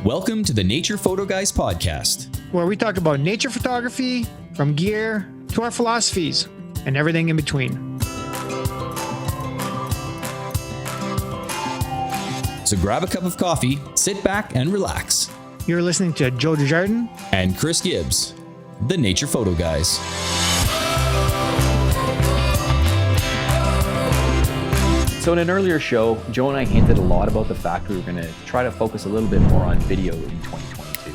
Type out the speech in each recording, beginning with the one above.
Welcome to the Nature Photo Guys podcast, where we talk about nature photography, from gear to our philosophies and everything in between. So grab a cup of coffee, sit back and relax. You're listening to Joe Desjardins and Chris Gibbs, the Nature Photo Guys. So in an earlier show, Joe and I hinted a lot about the fact we were going to try to focus a little bit more on video in 2022.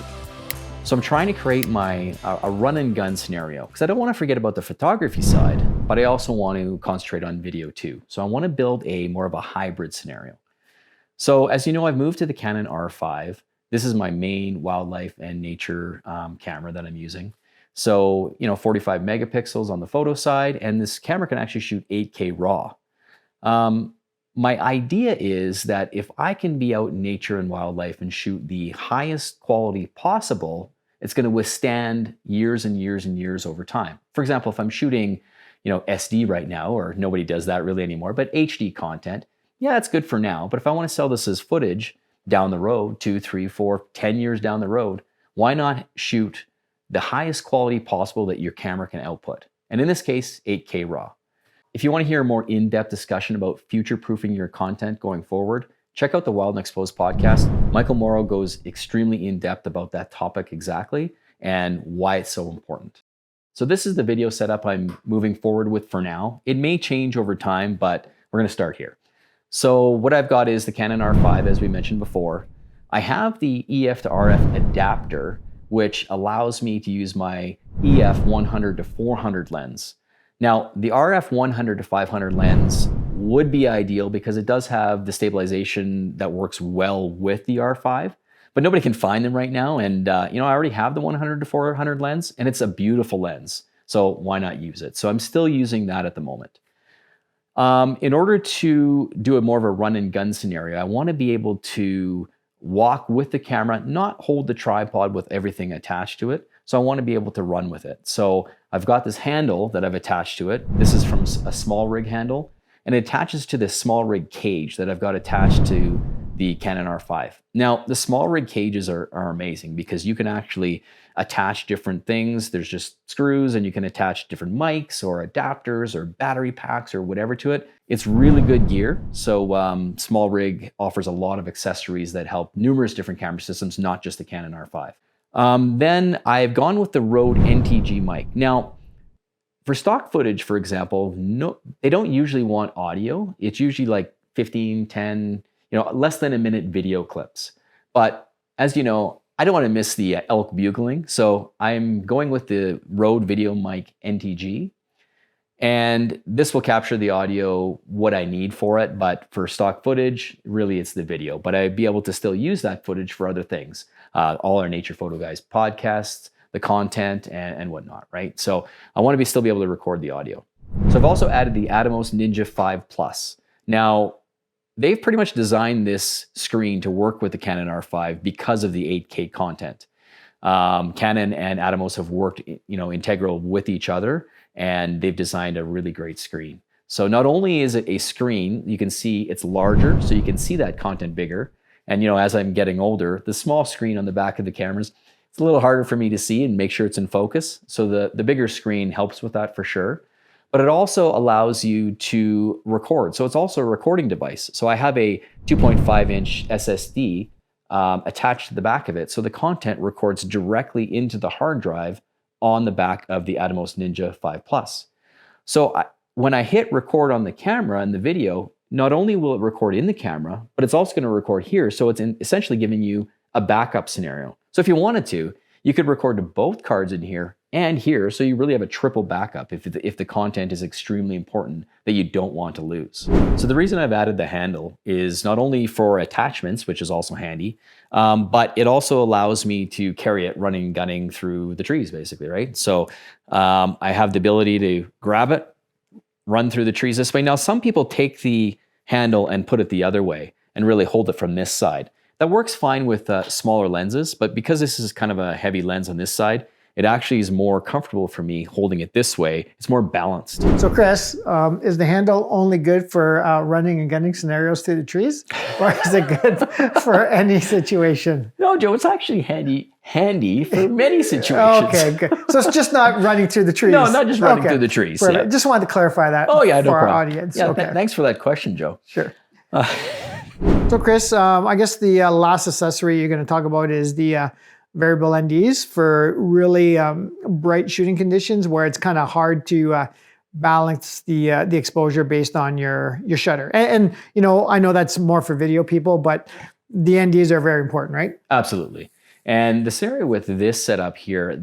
So I'm trying to create a run and gun scenario because I don't want to forget about the photography side, but I also want to concentrate on video too. So I want to build more of a hybrid scenario. So as you know, I've moved to the Canon R5. This is my main wildlife and nature camera that I'm using. So, 45 megapixels on the photo side, and this camera can actually shoot 8K RAW. My idea is that if I can be out in nature and wildlife and shoot the highest quality possible, it's going to withstand years and years and years over time. For example, if I'm shooting, SD right now, or nobody does that really anymore, but HD content, yeah, it's good for now. But if I want to sell this as footage down the road, 2, 3, 4, 10 years down the road, why not shoot the highest quality possible that your camera can output? And in this case, 8K RAW. If you want to hear a more in-depth discussion about future-proofing your content going forward, check out the Wild and Exposed podcast. Michael Morrow goes extremely in-depth about that topic exactly and why it's so important. So this is the video setup I'm moving forward with for now. It may change over time, but we're going to start here. So what I've got is the Canon R5, as we mentioned before. I have the EF to RF adapter, which allows me to use my EF 100 to 400 lens. Now, the RF 100 to 500 lens would be ideal because it does have the stabilization that works well with the R5, but nobody can find them right now. And, I already have the 100 to 400 lens, and it's a beautiful lens. So why not use it? So I'm still using that at the moment. In order to do more of a run and gun scenario, I want to be able to walk with the camera, not hold the tripod with everything attached to it. So I want to be able to run with it. So I've got this handle that I've attached to it. This is from a small rig handle, and it attaches to this small rig cage that I've got attached to the Canon R5. Now, the small rig cages are amazing because you can actually attach different things. There's just screws, and you can attach different mics or adapters or battery packs or whatever to it. It's really good gear. So small rig offers a lot of accessories that help numerous different camera systems, not just the Canon R5. Then I've gone with the Rode NTG mic. Now, for stock footage, for example, no, they don't usually want audio. It's usually like 15, 10, less than a minute video clips. But as you know, I don't want to miss the elk bugling. So I'm going with the Rode Video Mic NTG. And this will capture the audio, what I need for it. But for stock footage, really it's the video. But I'd be able to still use that footage for other things. All our Nature Photo Guys podcasts, the content, and whatnot, right? So I want to still be able to record the audio. So I've also added the Atomos Ninja 5 Plus. Now, they've pretty much designed this screen to work with the Canon R5 because of the 8K content. Canon and Atomos have worked, integral with each other, and they've designed a really great screen. So not only is it a screen, you can see it's larger, so you can see that content bigger. And, as I'm getting older, the small screen on the back of the cameras, it's a little harder for me to see and make sure it's in focus. So the bigger screen helps with that for sure. But it also allows you to record. So it's also a recording device. So I have a 2.5-inch SSD attached to the back of it. So the content records directly into the hard drive on the back of the Atomos Ninja 5 Plus. So when I hit record on the camera and the video, not only will it record in the camera, but it's also going to record here. So it's essentially giving you a backup scenario. So if you wanted to, you could record to both cards in here and here. So you really have a triple backup if the content is extremely important that you don't want to lose. So the reason I've added the handle is not only for attachments, which is also handy, but it also allows me to carry it running, gunning through the trees basically, right? So I have the ability to grab it, run through the trees this way. Now, some people take the handle and put it the other way and really hold it from this side. That works fine with smaller lenses, but because this is kind of a heavy lens on this side, it actually is more comfortable for me holding it this way. It's more balanced. So Chris, is the handle only good for running and gunning scenarios through the trees? Or is it good for any situation? No, Joe, it's actually handy for many situations. Okay, good. So it's just not running through the trees? No, not just running through the trees. Yeah. Just wanted to clarify that no for problem. our audience. Yeah, thanks for that question, Joe. Sure. So Chris, I guess the last accessory you're going to talk about is the variable NDs for really bright shooting conditions where it's kind of hard to balance the exposure based on your shutter. And you know, I know that's more for video people, but the NDs are very important, right? Absolutely. And the scenario with this setup here,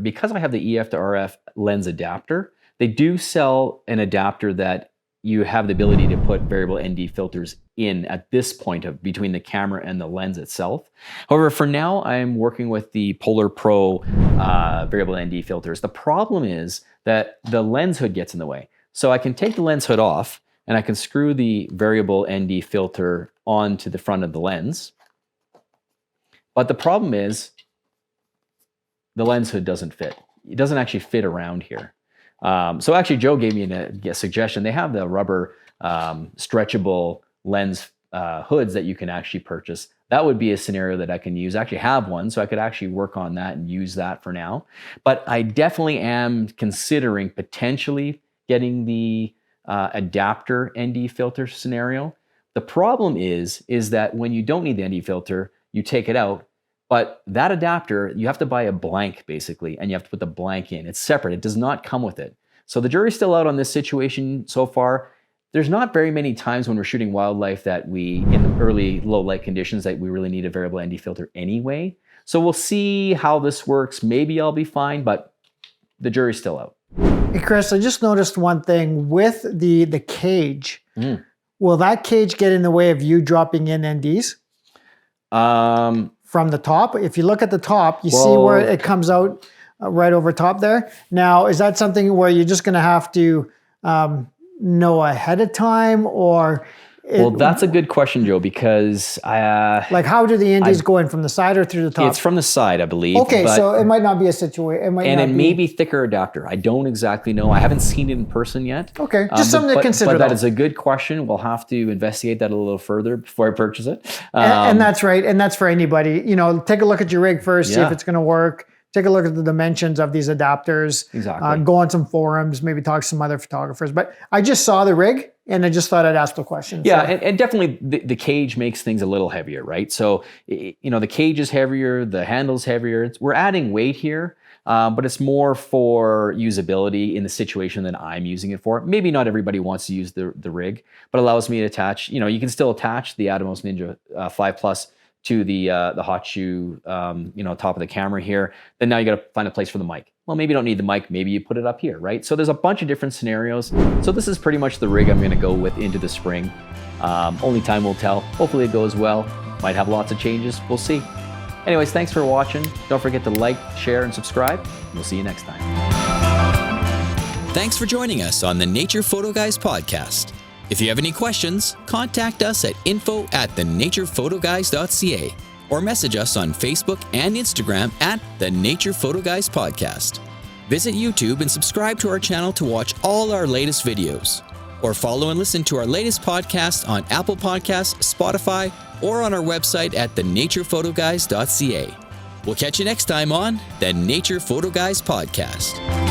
because I have the EF to RF lens adapter, they do sell an adapter that you have the ability to put variable ND filters in at this point between the camera and the lens itself. However, for now, I'm working with the Polar Pro variable ND filters. The problem is that the lens hood gets in the way. So I can take the lens hood off and I can screw the variable ND filter onto the front of the lens. But the problem is the lens hood doesn't fit. It doesn't actually fit around here. So actually, Joe gave me a suggestion. They have the rubber stretchable lens hoods that you can actually purchase. That would be a scenario that I can use. I actually have one, so I could actually work on that and use that for now. But I definitely am considering potentially getting the adapter ND filter scenario. The problem is that when you don't need the ND filter, you take it out. But that adapter, you have to buy a blank basically, and you have to put the blank in. It's separate. It does not come with it. So the jury's still out on this situation so far. There's not very many times when we're shooting wildlife that in the early low light conditions, that we really need a variable ND filter anyway. So we'll see how this works. Maybe I'll be fine, but the jury's still out. Hey Chris, I just noticed one thing with the cage. Will that cage get in the way of you dropping in NDs? From the top? If you look at the top, you see where it comes out right over top there. Now, is that something where you're just going to have to know ahead of time, or? Well, that's a good question, Joe, because like how do the NDs go in, from the side or through the top? It's from the side, I believe. Okay, so it might not be a situation. It may be thicker adapter. I don't exactly know. I haven't seen it in person yet. Okay, just something to consider. But that is a good question. We'll have to investigate that a little further before I purchase it. And that's right. And that's for anybody. You know, take a look at your rig first, see if it's going to work. Take a look at the dimensions of these adapters. Exactly. Go on some forums, maybe talk to some other photographers. But I just saw the rig and I just thought I'd ask the question. Yeah, so. and definitely the cage makes things a little heavier, right? So, you know, the cage is heavier, the handle's heavier. We're adding weight here, but it's more for usability in the situation that I'm using it for. Maybe not everybody wants to use the rig, but allows me to attach, you know, you can still attach the Atomos Ninja 5 Plus to the hot shoe, you know, top of the camera here. Then now you got to find a place for the mic. Well, maybe you don't need the mic. Maybe you put it up here, right? So there's a bunch of different scenarios. So this is pretty much the rig I'm going to go with into the spring. Only time will tell. Hopefully it goes well. Might have lots of changes. We'll see. Anyways, thanks for watching. Don't forget to like, share, and subscribe. We'll see you next time. Thanks for joining us on the Nature Photo Guys podcast. If you have any questions, contact us at info@thenaturePhotoGuys.ca or message us on Facebook and Instagram at the Nature Photo Guys Podcast. Visit YouTube and subscribe to our channel to watch all our latest videos. Or follow and listen to our latest podcast on Apple Podcasts, Spotify, or on our website at thenaturePhotoGuys.ca. We'll catch you next time on the Nature Photo Guys Podcast.